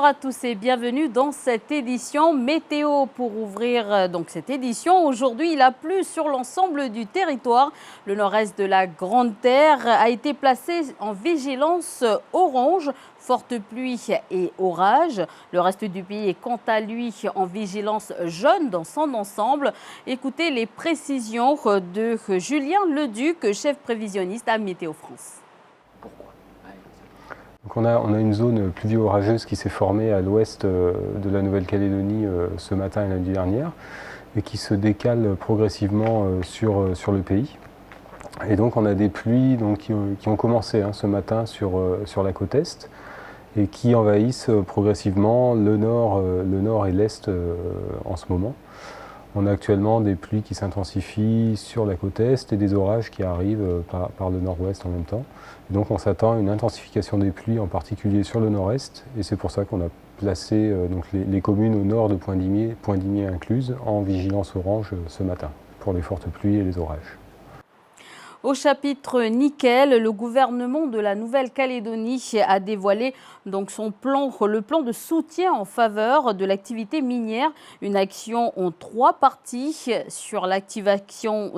Bonsoir à tous et bienvenue dans cette édition météo. Pour ouvrir donc cette édition, aujourd'hui il a plu sur l'ensemble du territoire. Le nord-est de la Grande Terre a été placé en vigilance orange, forte pluie et orage. Le reste du pays est quant à lui en vigilance jaune dans son ensemble. Écoutez les précisions de Julien Leduc, chef prévisionniste à Météo France. Donc on a une zone pluvio-orageuse qui s'est formée à l'ouest de la Nouvelle-Calédonie ce matin et la nuit dernière et qui se décale progressivement sur le pays. Et donc on a des pluies qui ont commencé ce matin sur la côte est et qui envahissent progressivement le nord et l'est en ce moment. On a actuellement des pluies qui s'intensifient sur la côte est et des orages qui arrivent par le nord-ouest en même temps. Et donc on s'attend à une intensification des pluies, en particulier sur le nord-est, et c'est pour ça qu'on a placé les communes au nord de Pointe-Dimier incluses, en vigilance orange ce matin, pour les fortes pluies et les orages. Au chapitre nickel, le gouvernement de la Nouvelle-Calédonie a dévoilé donc le plan de soutien en faveur de l'activité minière. Une action en 3 parties sur l'activation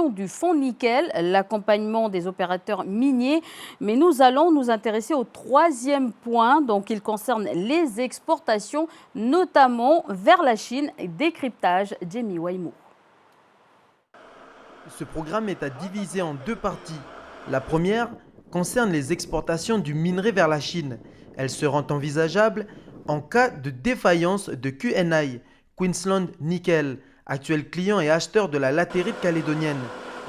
du fonds nickel, l'accompagnement des opérateurs miniers. Mais nous allons nous intéresser au 3e point. Donc il concerne les exportations, notamment vers la Chine. Décryptage, Jamie Waimo. Ce programme est à diviser en 2 parties. La première concerne les exportations du minerai vers la Chine. Elles seront envisageables en cas de défaillance de QNI, Queensland Nickel, actuel client et acheteur de la latérite calédonienne,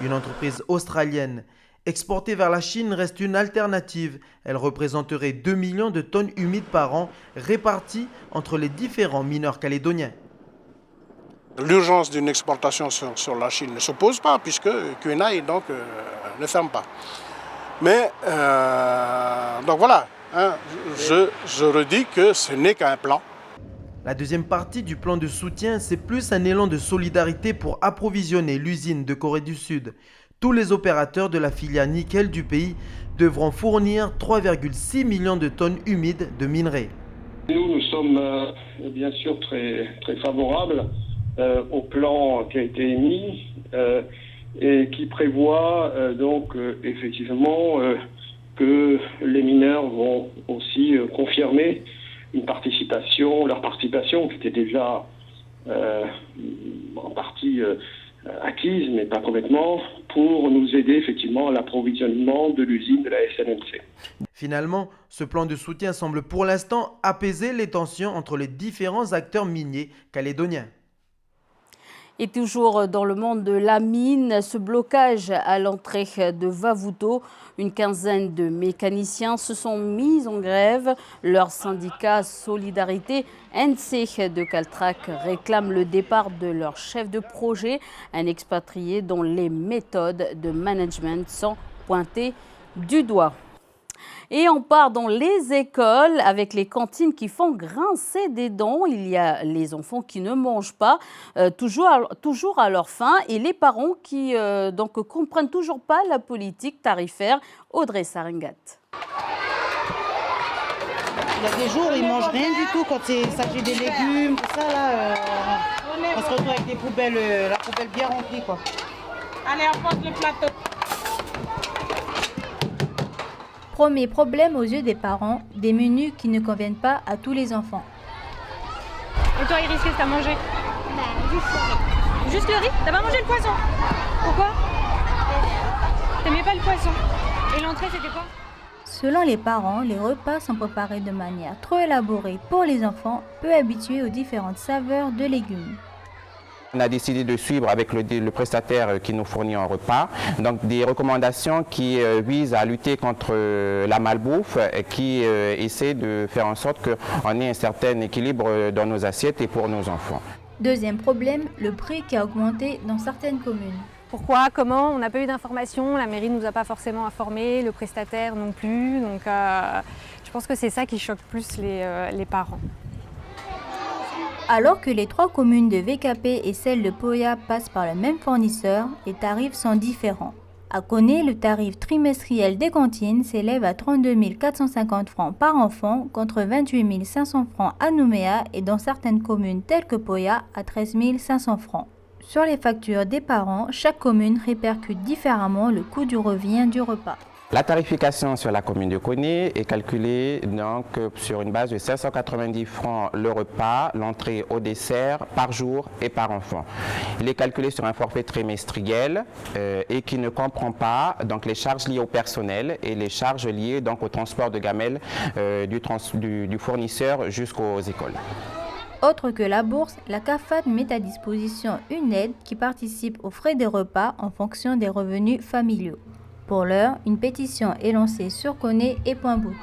une entreprise australienne. Exporter vers la Chine reste une alternative. Elle représenterait 2 millions de tonnes humides par an réparties entre les différents mineurs calédoniens. L'urgence d'une exportation sur la Chine ne s'oppose pas puisque QNI ne ferme pas. Mais donc voilà, je redis que ce n'est qu'un plan. La deuxième partie du plan de soutien, c'est plus un élan de solidarité pour approvisionner l'usine de Corée du Sud. Tous les opérateurs de la filière nickel du pays devront fournir 3,6 millions de tonnes humides de minerai. Nous sommes bien sûr très, très favorables au plan qui a été émis et qui prévoit effectivement que les mineurs vont aussi confirmer leur participation qui était déjà en partie acquise, mais pas complètement, pour nous aider effectivement à l'approvisionnement de l'usine de la SNNC. Finalement, ce plan de soutien semble pour l'instant apaiser les tensions entre les différents acteurs miniers calédoniens. Et toujours dans le monde de la mine, ce blocage à l'entrée de Vavuto, une quinzaine de mécaniciens se sont mis en grève. Leur syndicat Solidarité NC de Caltrac réclame le départ de leur chef de projet, un expatrié dont les méthodes de management sont pointées du doigt. Et on part dans les écoles avec les cantines qui font grincer des dents. Il y a les enfants qui ne mangent pas, toujours à leur faim, et les parents qui comprennent toujours pas la politique tarifaire. Audrey Saringat. Il y a des jours où ils mangent rien du tout quand il s'agit des légumes, tout ça là. On se retrouve avec des poubelles, la poubelle bien remplie quoi. Allez, on pose le plateau. Premier problème aux yeux des parents, des menus qui ne conviennent pas à tous les enfants. Et toi Iris, qu'est-ce que t'as mangé? Juste le riz. Juste le riz? T'as pas mangé le poisson? Pourquoi? T'aimais pas le poisson? Et l'entrée c'était quoi? Selon les parents, les repas sont préparés de manière trop élaborée pour les enfants, peu habitués aux différentes saveurs de légumes. On a décidé de suivre avec le prestataire qui nous fournit un repas, donc des recommandations qui visent à lutter contre la malbouffe et qui essaient de faire en sorte qu'on ait un certain équilibre dans nos assiettes et pour nos enfants. Deuxième problème, le prix qui a augmenté dans certaines communes. Pourquoi? Comment? On n'a pas eu d'informations, la mairie ne nous a pas forcément informés, le prestataire non plus, donc je pense que c'est ça qui choque plus les parents. Alors que les 3 communes de VKP et celle de Poya passent par le même fournisseur, les tarifs sont différents. À Koné, le tarif trimestriel des cantines s'élève à 32 450 francs par enfant contre 28 500 francs à Nouméa et dans certaines communes telles que Poya à 13 500 francs. Sur les factures des parents, chaque commune répercute différemment le coût du revient du repas. La tarification sur la commune de Koné est calculée donc sur une base de 590 francs le repas, l'entrée au dessert par jour et par enfant. Il est calculé sur un forfait trimestriel et qui ne comprend pas donc les charges liées au personnel et les charges liées donc au transport de gamelles du fournisseur jusqu'aux écoles. Autre que la bourse, la CAFAD met à disposition une aide qui participe aux frais des repas en fonction des revenus familiaux. Pour l'heure, une pétition est lancée sur Koné et Point Bout.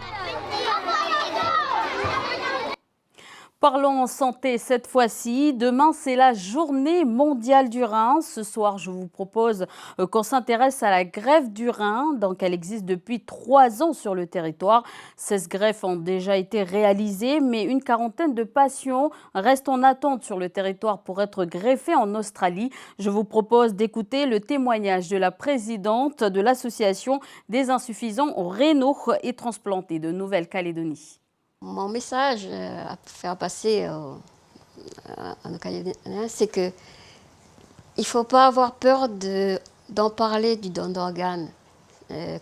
Parlons santé cette fois-ci. Demain, c'est la journée mondiale du rein. Ce soir, je vous propose qu'on s'intéresse à la greffe du rein. Donc, elle existe depuis 3 ans sur le territoire. 16 greffes ont déjà été réalisées, mais une quarantaine de patients restent en attente sur le territoire pour être greffés en Australie. Je vous propose d'écouter le témoignage de la présidente de l'association des insuffisants rénaux et transplantés de Nouvelle-Calédonie. Mon message à faire passer à nos Calédoniens, c'est qu'il ne faut pas avoir peur d'en parler du don d'organes.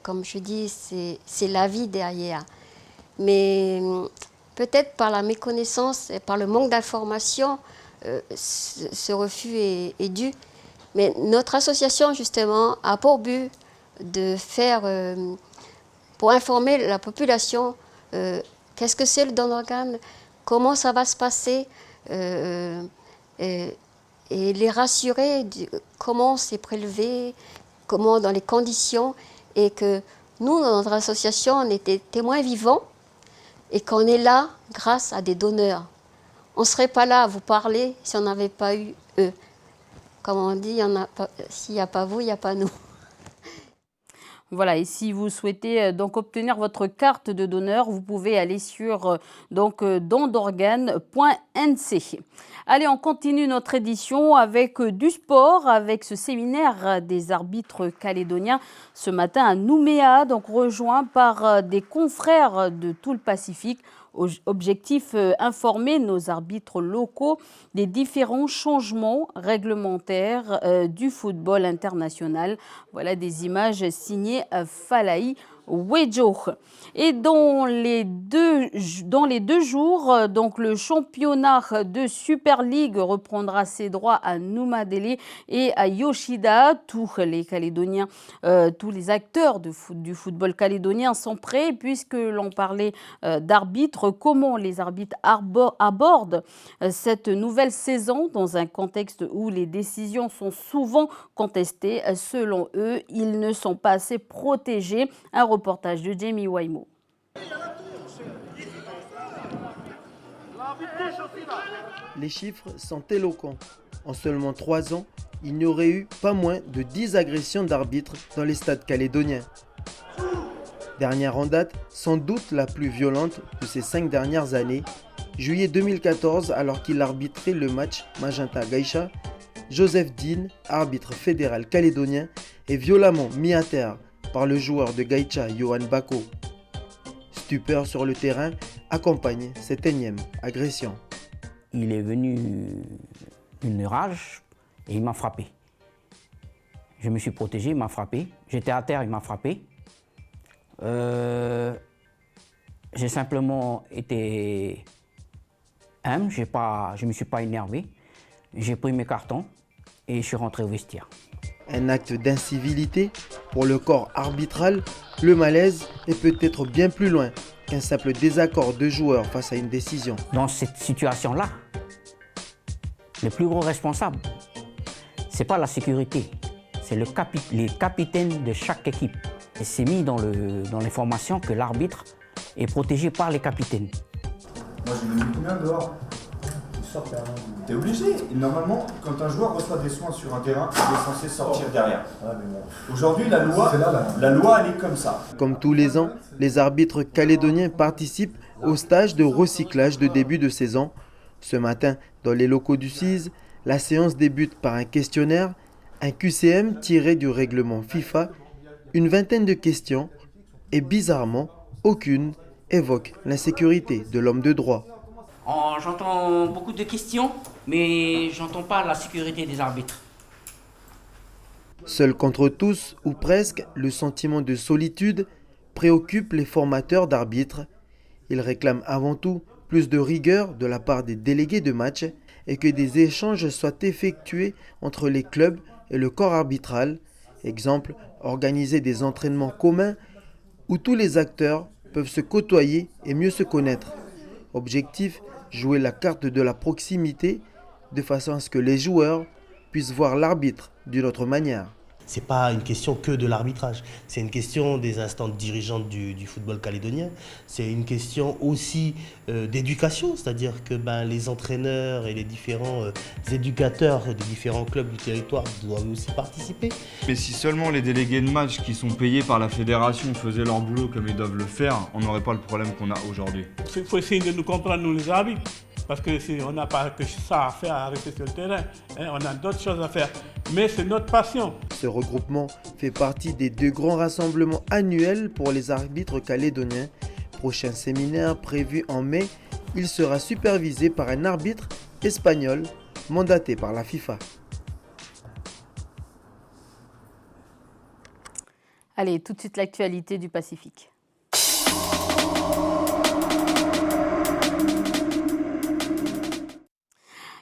Comme je dis, c'est la vie derrière. Mais peut-être par la méconnaissance et par le manque d'information, ce refus est dû. Mais notre association, justement, a pour but de faire, pour informer la population, qu'est-ce que c'est le don d'organes? Comment ça va se passer? Et les rassurer comment c'est prélevé, comment dans les conditions, et que nous, dans notre association, on était témoins vivants et qu'on est là grâce à des donneurs. On ne serait pas là à vous parler si on n'avait pas eu eux. Comme on dit, s'il n'y a pas vous, il n'y a pas nous. Voilà, et si vous souhaitez donc obtenir votre carte de donneur, vous pouvez aller sur dondorganes.nc. Allez, on continue notre édition avec du sport, avec ce séminaire des arbitres calédoniens ce matin à Nouméa, donc rejoint par des confrères de tout le Pacifique. Objectif, informer nos arbitres locaux des différents changements réglementaires du football international. Voilà des images signées Falaï Wejo. Et dans les deux jours, donc le championnat de Super League reprendra ses droits à Noumadélé et à Yoshida. Tous les Calédoniens, tous les acteurs du football calédonien sont prêts, puisque l'on parlait d'arbitres. Comment les arbitres abordent cette nouvelle saison dans un contexte où les décisions sont souvent contestées. Selon eux, ils ne sont pas assez protégés. Un reportage de Jamie Waimo. Les chiffres sont éloquents. En seulement 3 ans, il n'y aurait eu pas moins de 10 agressions d'arbitres dans les stades calédoniens. Dernière en date, sans doute la plus violente de ces 5 dernières années, juillet 2014, alors qu'il arbitrait le match Magenta-Gaïcha, Joseph Dean, arbitre fédéral calédonien, est violemment mis à terre par le joueur de Gaïcha, Johan Bako. Stupeur sur le terrain accompagne cette énième agression. Il est venu une rage et il m'a frappé. Je me suis protégé, il m'a frappé. J'étais à terre, il m'a frappé. J'ai simplement été humble, je ne me suis pas énervé. J'ai pris mes cartons et je suis rentré au vestiaire. Un acte d'incivilité pour le corps arbitral, le malaise est peut-être bien plus loin qu'un simple désaccord de joueurs face à une décision. Dans cette situation-là, le plus gros responsable, ce n'est pas la sécurité, c'est les capitaines de chaque équipe. Et c'est mis dans l'information que l'arbitre est protégé par les capitaines. Moi j'ai mis combien dehors? T'es obligé. Normalement, quand un joueur reçoit des soins sur un terrain, il est censé sortir derrière. Aujourd'hui, la loi, elle est comme ça. Comme tous les ans, les arbitres calédoniens participent au stage de recyclage de début de saison. Ce matin, dans les locaux du CIS, la séance débute par un questionnaire, un QCM tiré du règlement FIFA Une vingtaine de questions et bizarrement, aucune évoque l'insécurité de l'homme de droit. J'entends beaucoup de questions, mais j'entends pas la sécurité des arbitres. Seul contre tous, ou presque, le sentiment de solitude préoccupe les formateurs d'arbitres. Ils réclament avant tout plus de rigueur de la part des délégués de match et que des échanges soient effectués entre les clubs et le corps arbitral. Exemple, organiser des entraînements communs où tous les acteurs peuvent se côtoyer et mieux se connaître. Objectif, jouer la carte de la proximité de façon à ce que les joueurs puissent voir l'arbitre d'une autre manière. Ce n'est pas une question que de l'arbitrage, c'est une question des instances dirigeantes du football calédonien, c'est une question aussi d'éducation, c'est-à-dire que les entraîneurs et les différents éducateurs des différents clubs du territoire doivent aussi participer. Mais si seulement les délégués de match qui sont payés par la fédération faisaient leur boulot comme ils doivent le faire, on n'aurait pas le problème qu'on a aujourd'hui. Il faut essayer de nous comprendre, nous les arbitres. Parce qu'on n'a pas que ça à faire, à rester sur le terrain. On a d'autres choses à faire. Mais c'est notre passion. Ce regroupement fait partie des 2 grands rassemblements annuels pour les arbitres calédoniens. Prochain séminaire prévu en mai, il sera supervisé par un arbitre espagnol mandaté par la FIFA. Allez, tout de suite l'actualité du Pacifique.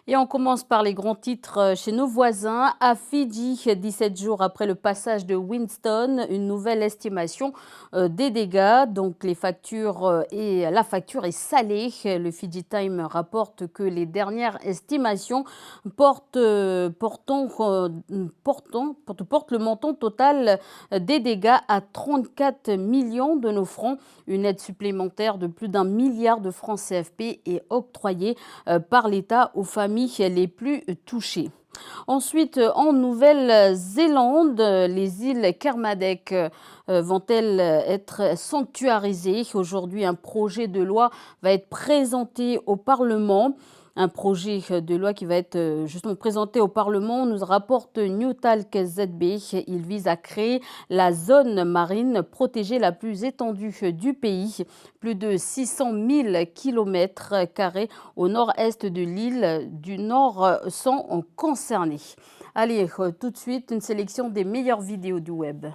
Et on commence par les grands titres chez nos voisins. À Fidji, 17 jours après le passage de Winston, une nouvelle estimation des dégâts. Donc la facture est salée. Le Fidji Time rapporte que les dernières estimations portent le montant total des dégâts à 34 millions de nos francs. Une aide supplémentaire de plus d'1 milliard de francs CFP est octroyée par l'État aux familles les plus touchées. Ensuite, en Nouvelle-Zélande, les îles Kermadec vont-elles être sanctuarisées? Aujourd'hui, un projet de loi va être présenté au Parlement. Un projet de loi qui va être justement présenté au Parlement, nous rapporte Newtalk ZB. Il vise à créer la zone marine protégée la plus étendue du pays. Plus de 600 000 km² au nord-est de l'île du Nord sont concernés. Allez, tout de suite, une sélection des meilleures vidéos du web.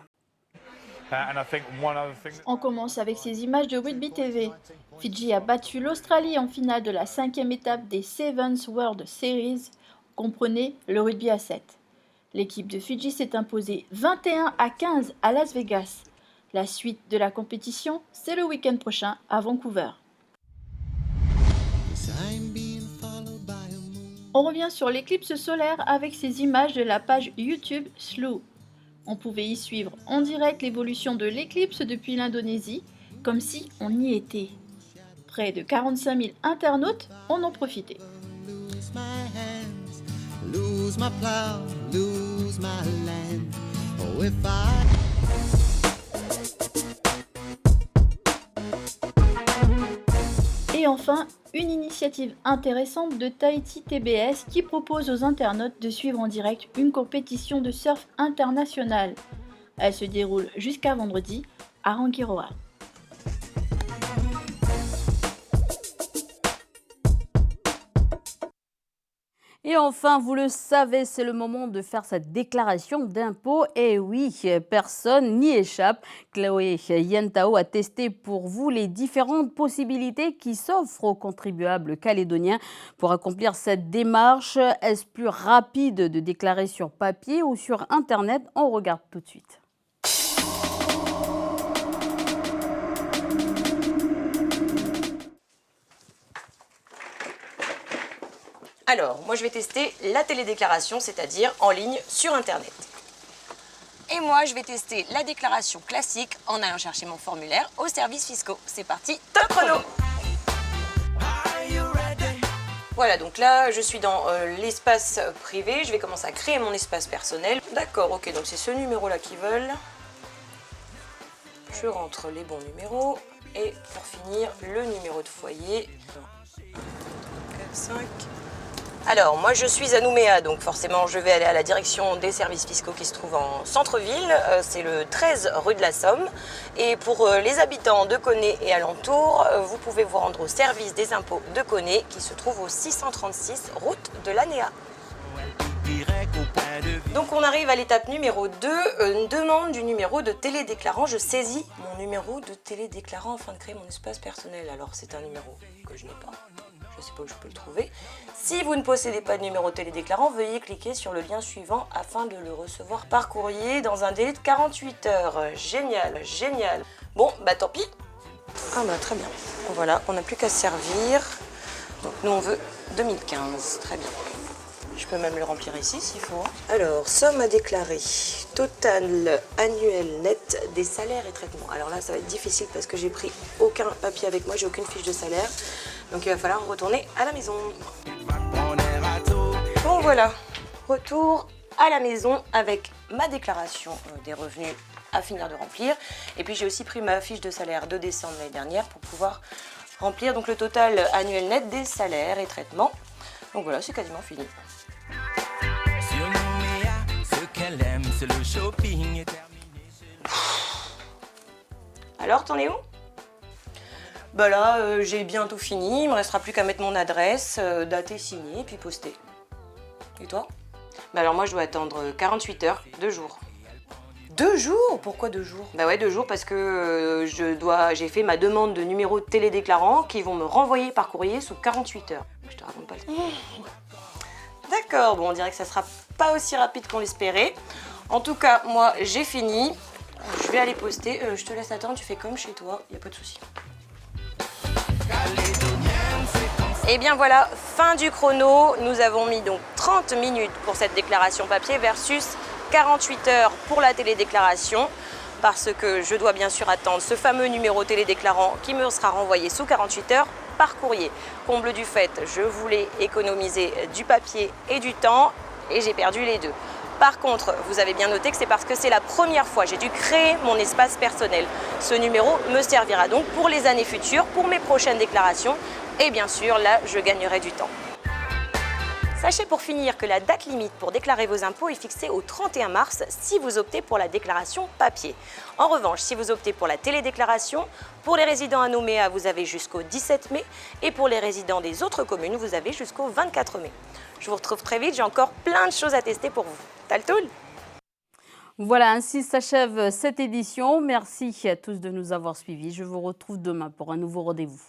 On commence avec ces images de Rugby TV. Fidji a battu l'Australie en finale de la 5e étape des Sevens World Series. Comprenez le rugby à 7. L'équipe de Fidji s'est imposée 21-15 à Las Vegas. La suite de la compétition, c'est le week-end prochain à Vancouver. On revient sur l'éclipse solaire avec ces images de la page YouTube Slough. On pouvait y suivre en direct l'évolution de l'éclipse depuis l'Indonésie, comme si on y était. Près de 45 000 internautes en ont profité. Et enfin, une initiative intéressante de Tahiti TBS qui propose aux internautes de suivre en direct une compétition de surf internationale. Elle se déroule jusqu'à vendredi à Rangiroa. Et enfin, vous le savez, c'est le moment de faire sa déclaration d'impôt. Et oui, personne n'y échappe. Chloé Yentao a testé pour vous les différentes possibilités qui s'offrent aux contribuables calédoniens pour accomplir cette démarche. Est-ce plus rapide de déclarer sur papier ou sur Internet? On regarde tout de suite. Alors, moi je vais tester la télédéclaration, c'est-à-dire en ligne sur Internet. Et moi je vais tester la déclaration classique en allant chercher mon formulaire aux services fiscaux. C'est parti, top chrono! Voilà, donc là je suis dans l'espace privé, je vais commencer à créer mon espace personnel. D'accord, ok, donc c'est ce numéro-là qu'ils veulent. Je rentre les bons numéros et pour finir, le numéro de foyer. 4, 5... Alors, moi je suis à Nouméa, donc forcément je vais aller à la direction des services fiscaux qui se trouve en centre-ville. C'est le 13 rue de la Somme. Et pour les habitants de Koné et alentours, vous pouvez vous rendre au service des impôts de Koné qui se trouve au 636 route de l'Anéa. Donc on arrive à l'étape numéro 2, une demande du numéro de télédéclarant. Je saisis mon numéro de télédéclarant afin de créer mon espace personnel. Alors c'est un numéro que je n'ai pas. Je ne sais pas où je peux le trouver. Si vous ne possédez pas de numéro télédéclarant, veuillez cliquer sur le lien suivant afin de le recevoir par courrier dans un délai de 48 heures. Génial, génial. Bon, bah tant pis. Ah bah très bien. Voilà, on n'a plus qu'à se servir. Donc nous on veut 2015, très bien. Je peux même le remplir ici s'il faut. Alors, somme à déclarer. Total annuel net des salaires et traitements. Alors là, ça va être difficile parce que j'ai pris aucun papier avec moi, j'ai aucune fiche de salaire. Donc il va falloir retourner à la maison. Bon voilà, retour à la maison avec ma déclaration des revenus à finir de remplir. Et puis j'ai aussi pris ma fiche de salaire de décembre l'année dernière pour pouvoir remplir donc le total annuel net des salaires et traitements. Donc voilà, c'est quasiment fini. Alors, t'en es où? Bah là, j'ai bientôt fini, il me restera plus qu'à mettre mon adresse, dater, signer, puis poster. Et toi? Bah alors moi, je dois attendre 48 heures, 2 jours. 2 jours? Pourquoi 2 jours? Bah ouais, 2 jours parce que j'ai fait ma demande de numéro de télédéclarant qui vont me renvoyer par courrier sous 48 heures. Je te raconte pas le truc. D'accord, bon, on dirait que ça sera pas aussi rapide qu'on l'espérait. En tout cas, moi, j'ai fini. Je vais aller poster. Je te laisse attendre, tu fais comme chez toi, il n'y a pas de souci. Et bien voilà, fin du chrono. Nous avons mis donc 30 minutes pour cette déclaration papier versus 48 heures pour la télédéclaration. Parce que je dois bien sûr attendre ce fameux numéro télédéclarant qui me sera renvoyé sous 48 heures par courrier. Comble du fait, je voulais économiser du papier et du temps et j'ai perdu les deux. Par contre, vous avez bien noté que c'est parce que c'est la première fois, j'ai dû créer mon espace personnel. Ce numéro me servira donc pour les années futures, pour mes prochaines déclarations et bien sûr, là, je gagnerai du temps. Sachez pour finir que la date limite pour déclarer vos impôts est fixée au 31 mars si vous optez pour la déclaration papier. En revanche, si vous optez pour la télédéclaration, pour les résidents à Nouméa, vous avez jusqu'au 17 mai et pour les résidents des autres communes, vous avez jusqu'au 24 mai. Je vous retrouve très vite, j'ai encore plein de choses à tester pour vous. Taltoul! Voilà, ainsi s'achève cette édition. Merci à tous de nous avoir suivis. Je vous retrouve demain pour un nouveau rendez-vous.